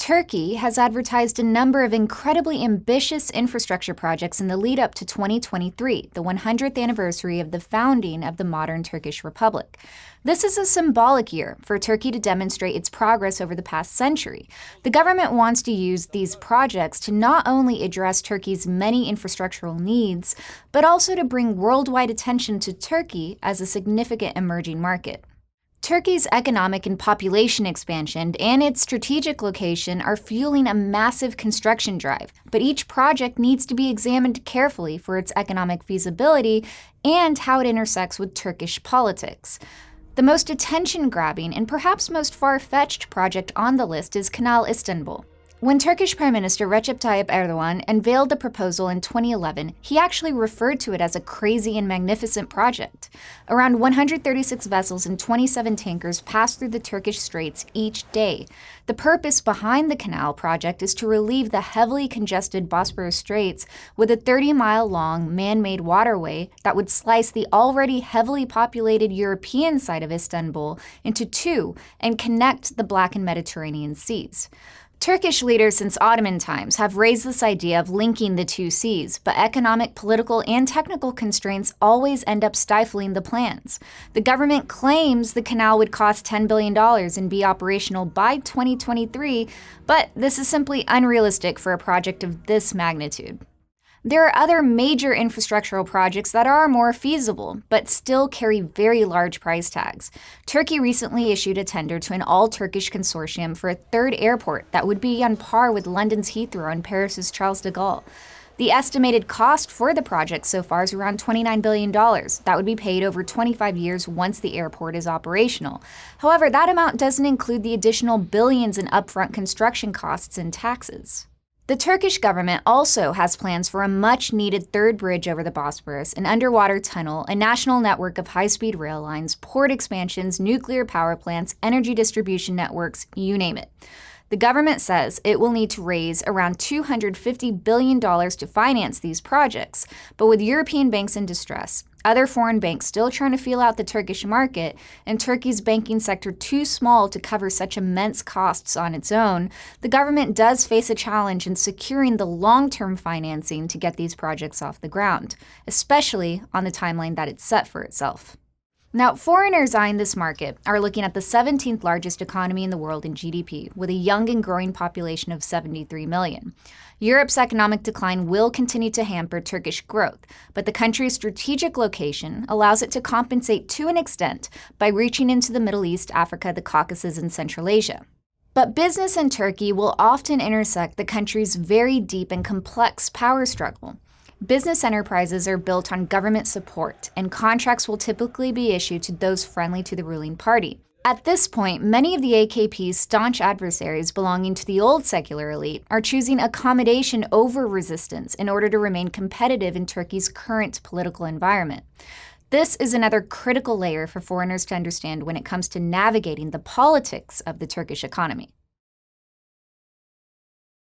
Turkey has advertised a number of incredibly ambitious infrastructure projects in the lead up to 2023, the 100th anniversary of the founding of the modern Turkish Republic. This is a symbolic year for Turkey to demonstrate its progress over the past century. The government wants to use these projects to not only address Turkey's many infrastructural needs, but also to bring worldwide attention to Turkey as a significant emerging market. Turkey's economic and population expansion and its strategic location are fueling a massive construction drive, but each project needs to be examined carefully for its economic feasibility and how it intersects with Turkish politics. The most attention-grabbing and perhaps most far-fetched project on the list is Canal Istanbul. When Turkish Prime Minister Recep Tayyip Erdogan unveiled the proposal in 2011, he actually referred to it as a crazy and magnificent project. Around 136 vessels and 27 tankers pass through the Turkish straits each day. The purpose behind the canal project is to relieve the heavily congested Bosporus Straits with a 30-mile-long man-made waterway that would slice the already heavily populated European side of Istanbul into two and connect the Black and Mediterranean seas. Turkish leaders since Ottoman times have raised this idea of linking the two seas, but economic, political, and technical constraints always end up stifling the plans. The government claims the canal would cost $10 billion and be operational by 2023, but this is simply unrealistic for a project of this magnitude. There are other major infrastructural projects that are more feasible, but still carry very large price tags. Turkey recently issued a tender to an all-Turkish consortium for a third airport that would be on par with London's Heathrow and Paris's Charles de Gaulle. The estimated cost for the project so far is around $29 billion. That would be paid over 25 years once the airport is operational. However, that amount doesn't include the additional billions in upfront construction costs and taxes. The Turkish government also has plans for a much-needed third bridge over the Bosporus, an underwater tunnel, a national network of high-speed rail lines, port expansions, nuclear power plants, energy distribution networks, you name it. The government says it will need to raise around $250 billion to finance these projects, but with European banks in distress, other foreign banks still trying to feel out the Turkish market, and Turkey's banking sector too small to cover such immense costs on its own, the government does face a challenge in securing the long-term financing to get these projects off the ground, especially on the timeline that it's set for itself. Now, foreigners eyeing this market are looking at the 17th largest economy in the world in GDP, with a young and growing population of 73 million. Europe's economic decline will continue to hamper Turkish growth, but the country's strategic location allows it to compensate to an extent by reaching into the Middle East, Africa, the Caucasus, and Central Asia. But business in Turkey will often intersect the country's very deep and complex power struggle. Business enterprises are built on government support, and contracts will typically be issued to those friendly to the ruling party. At this point, many of the AKP's staunch adversaries belonging to the old secular elite are choosing accommodation over resistance in order to remain competitive in Turkey's current political environment. This is another critical layer for foreigners to understand when it comes to navigating the politics of the Turkish economy.